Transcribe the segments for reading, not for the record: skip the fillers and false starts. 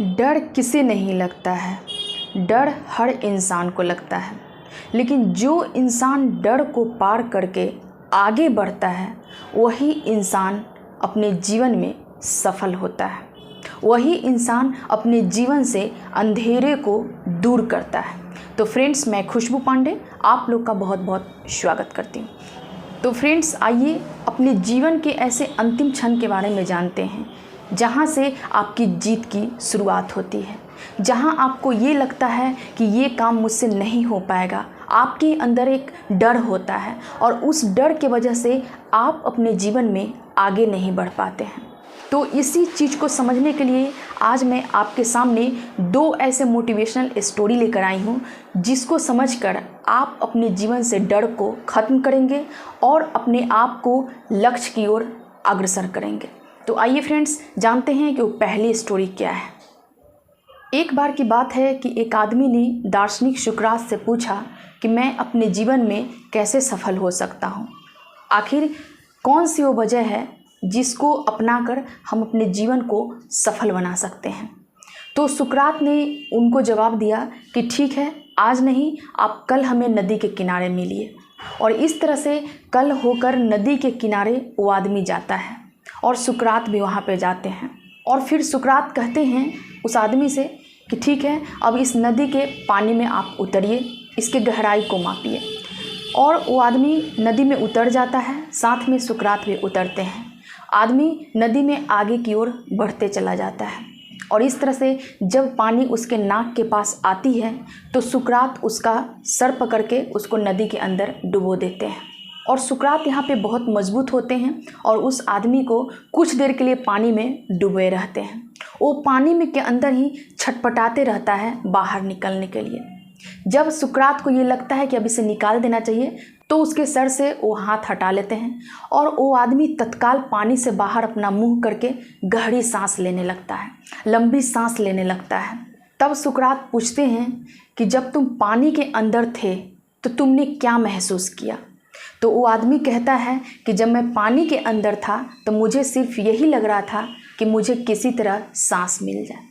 डर किसे नहीं लगता है। डर हर इंसान को लगता है, लेकिन जो इंसान डर को पार करके आगे बढ़ता है वही इंसान अपने जीवन में सफल होता है। वही इंसान अपने जीवन से अंधेरे को दूर करता है। तो फ्रेंड्स, मैं खुशबू पांडे आप लोग का बहुत बहुत स्वागत करती हूँ। तो फ्रेंड्स, आइए अपने जीवन के ऐसे अंतिम क्षण के बारे में जानते हैं जहाँ से आपकी जीत की शुरुआत होती है, जहाँ आपको ये लगता है कि ये काम मुझसे नहीं हो पाएगा। आपके अंदर एक डर होता है और उस डर के वजह से आप अपने जीवन में आगे नहीं बढ़ पाते हैं। तो इसी चीज़ को समझने के लिए आज मैं आपके सामने दो ऐसे मोटिवेशनल स्टोरी लेकर आई हूँ जिसको समझकर आप अपने जीवन से डर को ख़त्म करेंगे और अपने आप को लक्ष्य की ओर अग्रसर करेंगे। तो आइए फ्रेंड्स, जानते हैं कि वो पहली स्टोरी क्या है। एक बार की बात है कि एक आदमी ने दार्शनिक सुकरात से पूछा कि मैं अपने जीवन में कैसे सफल हो सकता हूँ। आखिर कौन सी वो वजह है जिसको अपनाकर हम अपने जीवन को सफल बना सकते हैं। तो सुकरात ने उनको जवाब दिया कि ठीक है, आज नहीं, आप कल हमें नदी के किनारे मिलिए। और इस तरह से कल होकर नदी के किनारे वो आदमी जाता है और सुकरात भी वहाँ पे जाते हैं। और फिर सुकरात कहते हैं उस आदमी से कि ठीक है, अब इस नदी के पानी में आप उतरिए, इसके गहराई को मापिए। और वो आदमी नदी में उतर जाता है, साथ में सुकरात भी उतरते हैं। आदमी नदी में आगे की ओर बढ़ते चला जाता है और इस तरह से जब पानी उसके नाक के पास आती है तो सुकरात उसका सर पकड़ के उसको नदी के अंदर डुबो देते हैं। और सुकरात यहाँ पे बहुत मजबूत होते हैं और उस आदमी को कुछ देर के लिए पानी में डूबे रहते हैं। वो पानी में के अंदर ही छटपटाते रहता है बाहर निकलने के लिए। जब सुकरात को ये लगता है कि अब इसे निकाल देना चाहिए तो उसके सर से वो हाथ हटा लेते हैं और वो आदमी तत्काल पानी से बाहर अपना मुंह करके गहरी सांस लेने लगता है, लंबी सांस लेने लगता है। तब सुकरात पूछते हैं कि जब तुम पानी के अंदर थे तो तुमने क्या महसूस किया। तो वो आदमी कहता है कि जब मैं पानी के अंदर था तो मुझे सिर्फ यही लग रहा था कि मुझे किसी तरह सांस मिल जाए।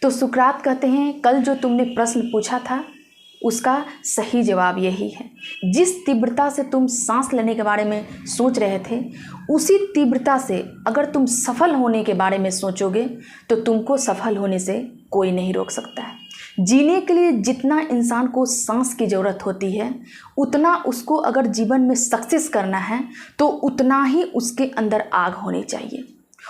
तो सुकरात कहते हैं कल जो तुमने प्रश्न पूछा था उसका सही जवाब यही है। जिस तीव्रता से तुम सांस लेने के बारे में सोच रहे थे उसी तीव्रता से अगर तुम सफल होने के बारे में सोचोगे तो तुमको सफल होने से कोई नहीं रोक सकता है। जीने के लिए जितना इंसान को सांस की ज़रूरत होती है उतना उसको अगर जीवन में सक्सेस करना है तो उतना ही उसके अंदर आग होनी चाहिए,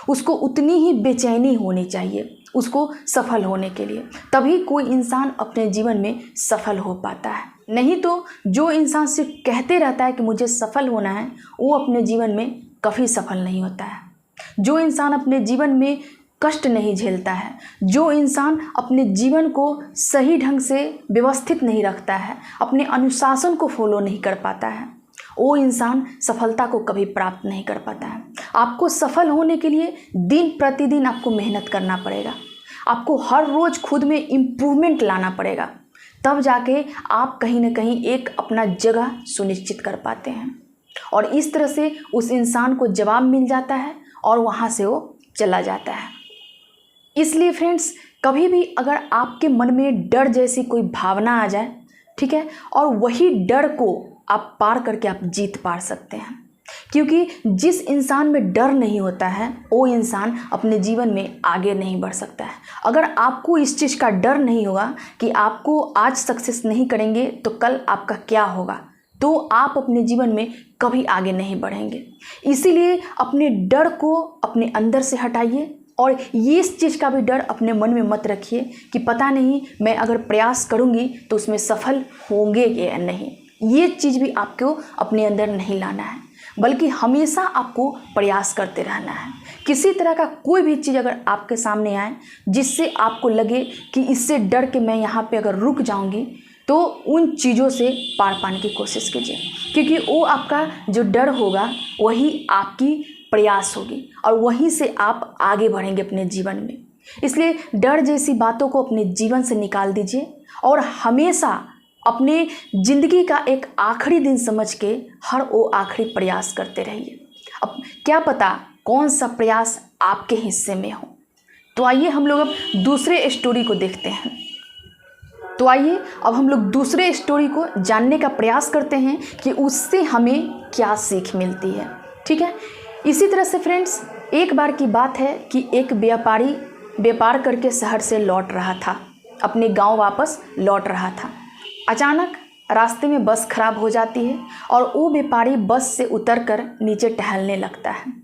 उसको उतनी ही बेचैनी होनी चाहिए उसको सफल होने के लिए। तभी कोई इंसान अपने जीवन में सफल हो पाता है। नहीं तो जो इंसान सिर्फ कहते रहता है कि मुझे सफल होना है वो अपने जीवन में कभी सफल नहीं होता है। जो इंसान अपने जीवन में कष्ट नहीं झेलता है, जो इंसान अपने जीवन को सही ढंग से व्यवस्थित नहीं रखता है, अपने अनुशासन को फॉलो नहीं कर पाता है, वो इंसान सफलता को कभी प्राप्त नहीं कर पाता है। आपको सफल होने के लिए दिन प्रतिदिन आपको मेहनत करना पड़ेगा, आपको हर रोज़ खुद में इम्प्रूवमेंट लाना पड़ेगा, तब जाके आप कहीं ना कहीं एक अपना जगह सुनिश्चित कर पाते हैं। और इस तरह से उस इंसान को जवाब मिल जाता है और वहाँ से वो चला जाता है। इसलिए फ्रेंड्स, कभी भी अगर आपके मन में डर जैसी कोई भावना आ जाए, ठीक है, और वही डर को आप पार करके आप जीत पा सकते हैं। क्योंकि जिस इंसान में डर नहीं होता है वो इंसान अपने जीवन में आगे नहीं बढ़ सकता है। अगर आपको इस चीज़ का डर नहीं होगा कि आपको आज सक्सेस नहीं करेंगे तो कल आपका क्या होगा, तो आप अपने जीवन में कभी आगे नहीं बढ़ेंगे। इसीलिए अपने डर को अपने अंदर से हटाइए और ये इस चीज़ का भी डर अपने मन में मत रखिए कि पता नहीं मैं अगर प्रयास करूँगी तो उसमें सफल होंगे या नहीं। ये चीज़ भी आपको अपने अंदर नहीं लाना है, बल्कि हमेशा आपको प्रयास करते रहना है। किसी तरह का कोई भी चीज़ अगर आपके सामने आए जिससे आपको लगे कि इससे डर के मैं यहाँ पे अगर रुक जाऊँगी, तो उन चीज़ों से पार पाने की कोशिश कीजिए। क्योंकि वो आपका जो डर होगा वही आपकी प्रयास होगी और वहीं से आप आगे बढ़ेंगे अपने जीवन में। इसलिए डर जैसी बातों को अपने जीवन से निकाल दीजिए और हमेशा अपने ज़िंदगी का एक आखिरी दिन समझ के हर वो आखिरी प्रयास करते रहिए। अब क्या पता कौन सा प्रयास आपके हिस्से में हो, तो आइए हम लोग अब दूसरे स्टोरी को देखते हैं। तो आइए अब हम लोग दूसरे स्टोरी को जानने का प्रयास करते हैं कि उससे हमें क्या सीख मिलती है। ठीक है, इसी तरह से फ्रेंड्स, एक बार की बात है कि एक व्यापारी व्यापार करके शहर से लौट रहा था, अपने गांव वापस लौट रहा था। अचानक रास्ते में बस खराब हो जाती है और वो व्यापारी बस से उतरकर नीचे टहलने लगता है।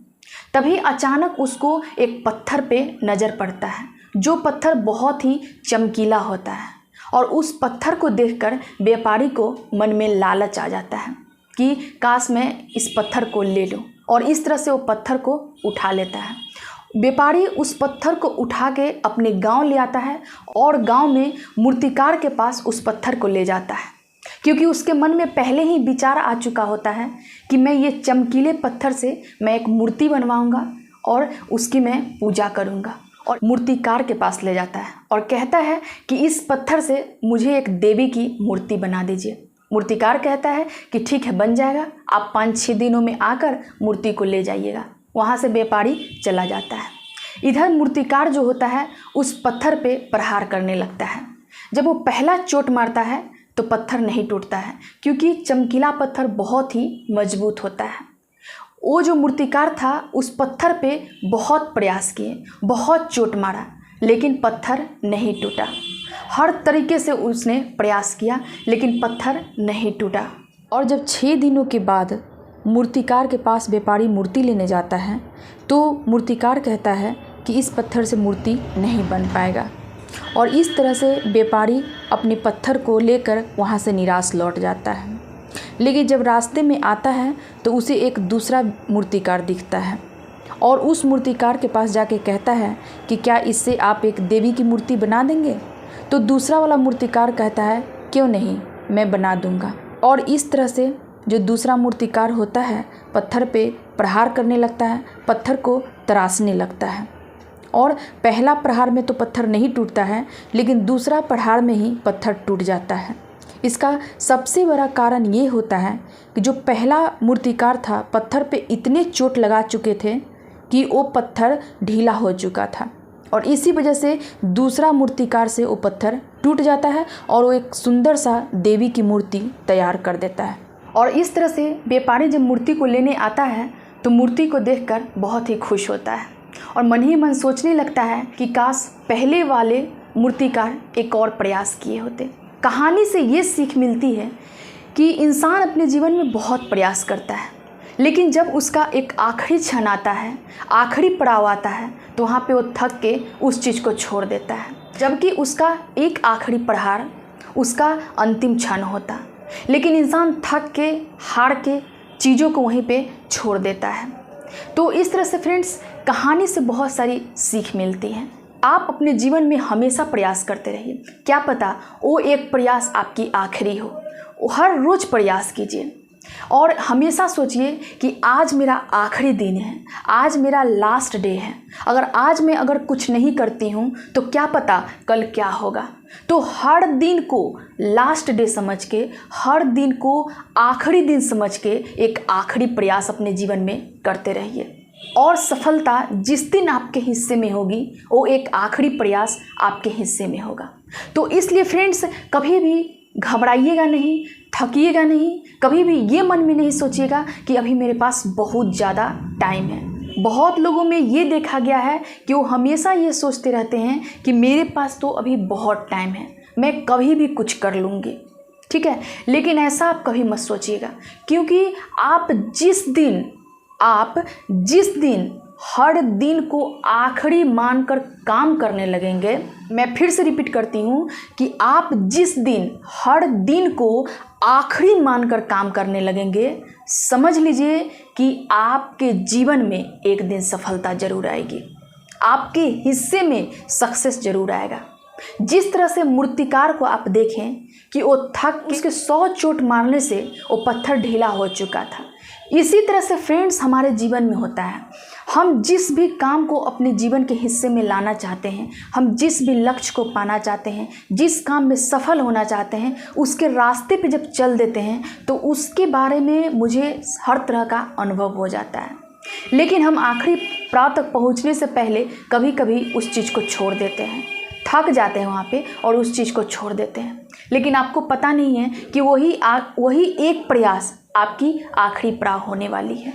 तभी अचानक उसको एक पत्थर पे नज़र पड़ता है, जो पत्थर बहुत ही चमकीला होता है। और उस पत्थर को देखकर व्यापारी को मन में लालच आ जाता है कि काश मैं इस पत्थर को ले लूं, और इस तरह से वो पत्थर को उठा लेता है। व्यापारी उस पत्थर को उठा के अपने गांव ले आता है और गांव में मूर्तिकार के पास उस पत्थर को ले जाता है, क्योंकि उसके मन में पहले ही विचार आ चुका होता है कि मैं ये चमकीले पत्थर से मैं एक मूर्ति बनवाऊंगा और उसकी मैं पूजा करूंगा। और मूर्तिकार के पास ले जाता है और कहता है कि इस पत्थर से मुझे एक देवी की मूर्ति बना दीजिए। मूर्तिकार कहता है कि ठीक है, बन जाएगा, आप 5-6 दिनों में आकर मूर्ति को ले जाइएगा। वहाँ से व्यापारी चला जाता है। इधर मूर्तिकार जो होता है उस पत्थर पे प्रहार करने लगता है। जब वो पहला चोट मारता है तो पत्थर नहीं टूटता है, क्योंकि चमकीला पत्थर बहुत ही मजबूत होता है। वो जो मूर्तिकार था उस पत्थर पे बहुत प्रयास किए, बहुत चोट मारा, लेकिन पत्थर नहीं टूटा। हर तरीके से उसने प्रयास किया लेकिन पत्थर नहीं टूटा। और जब 6 दिनों के बाद मूर्तिकार के पास व्यापारी मूर्ति लेने जाता है तो मूर्तिकार कहता है कि इस पत्थर से मूर्ति नहीं बन पाएगा। और इस तरह से व्यापारी अपने पत्थर को लेकर वहाँ से निराश लौट जाता है। लेकिन जब रास्ते में आता है तो उसे एक दूसरा मूर्तिकार दिखता है और उस मूर्तिकार के पास जाके कहता है कि क्या इससे आप एक देवी की मूर्ति बना देंगे। तो दूसरा वाला मूर्तिकार कहता है क्यों नहीं, मैं बना दूंगा। और इस तरह से जो दूसरा मूर्तिकार होता है पत्थर पे प्रहार करने लगता है, पत्थर को तराशने लगता है। और पहला प्रहार में तो पत्थर नहीं टूटता है, लेकिन दूसरा प्रहार में ही पत्थर टूट जाता है। इसका सबसे बड़ा कारण ये होता है कि जो पहला मूर्तिकार था पत्थर पे इतने चोट लगा चुके थे कि वो पत्थर ढीला हो चुका था, और इसी वजह से दूसरा मूर्तिकार से वो पत्थर टूट जाता है और वो एक सुंदर सा देवी की मूर्ति तैयार कर देता है। और इस तरह से व्यापारी जब मूर्ति को लेने आता है तो मूर्ति को देखकर बहुत ही खुश होता है और मन ही मन सोचने लगता है कि काश पहले वाले मूर्तिकार एक और प्रयास किए होते। कहानी से ये सीख मिलती है कि इंसान अपने जीवन में बहुत प्रयास करता है, लेकिन जब उसका एक आखिरी क्षण आता है, आखिरी पड़ाव आता है, तो वहाँ पे वो थक के उस चीज़ को छोड़ देता है, जबकि उसका एक आखिरी प्रहार उसका अंतिम क्षण होता। लेकिन इंसान थक के हार के चीज़ों को वहीं पे छोड़ देता है। तो इस तरह से फ्रेंड्स, कहानी से बहुत सारी सीख मिलती है। आप अपने जीवन में हमेशा प्रयास करते रहिए, क्या पता वो एक प्रयास आपकी आखिरी हो। हर रोज़ प्रयास कीजिए और हमेशा सोचिए कि आज मेरा आखिरी दिन है, आज मेरा लास्ट डे है। आज मैं कुछ नहीं करती हूँ तो क्या पता कल क्या होगा। तो हर दिन को लास्ट डे समझ के, हर दिन को आखिरी दिन समझ के एक आखिरी प्रयास अपने जीवन में करते रहिए, और सफलता जिस दिन आपके हिस्से में होगी वो एक आखिरी प्रयास आपके हिस्से में होगा। तो इसलिए फ्रेंड्स, कभी भी घबराइएगा नहीं, थकिएगा नहीं, कभी भी ये मन में नहीं सोचिएगा कि अभी मेरे पास बहुत ज़्यादा टाइम है। बहुत लोगों में ये देखा गया है कि वो हमेशा ये सोचते रहते हैं कि मेरे पास तो अभी बहुत टाइम है, मैं कभी भी कुछ कर लूँगी। ठीक है, लेकिन ऐसा आप कभी मत सोचिएगा, क्योंकि आप जिस दिन हर दिन को आखिरी मानकर काम करने लगेंगे, मैं फिर से रिपीट करती हूँ कि आप जिस दिन हर दिन को आखिरी मानकर काम करने लगेंगे, समझ लीजिए कि आपके जीवन में एक दिन सफलता जरूर आएगी, आपके हिस्से में सक्सेस जरूर आएगा। जिस तरह से मूर्तिकार को आप देखें कि वो थक के उसके 100 चोट मारने से वो पत्थर ढीला हो चुका था, इसी तरह से फ्रेंड्स हमारे जीवन में होता है। हम जिस भी काम को अपने जीवन के हिस्से में लाना चाहते हैं, हम जिस भी लक्ष्य को पाना चाहते हैं, जिस काम में सफल होना चाहते हैं, उसके रास्ते पे जब चल देते हैं तो उसके बारे में मुझे हर तरह का अनुभव हो जाता है। लेकिन हम आखिरी पड़ाव तक पहुंचने से पहले कभी कभी उस चीज़ को छोड़ देते हैं, थक जाते हैं वहाँ पे और उस चीज़ को छोड़ देते हैं। लेकिन आपको पता नहीं है कि वही एक प्रयास आपकी आखिरी पड़ाव होने वाली है।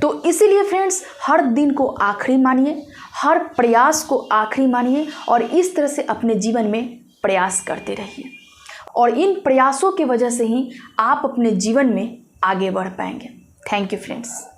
तो इसीलिए फ्रेंड्स, हर दिन को आखिरी मानिए, हर प्रयास को आखिरी मानिए और इस तरह से अपने जीवन में प्रयास करते रहिए और इन प्रयासों की वजह से ही आप अपने जीवन में आगे बढ़ पाएंगे। Thank you friends.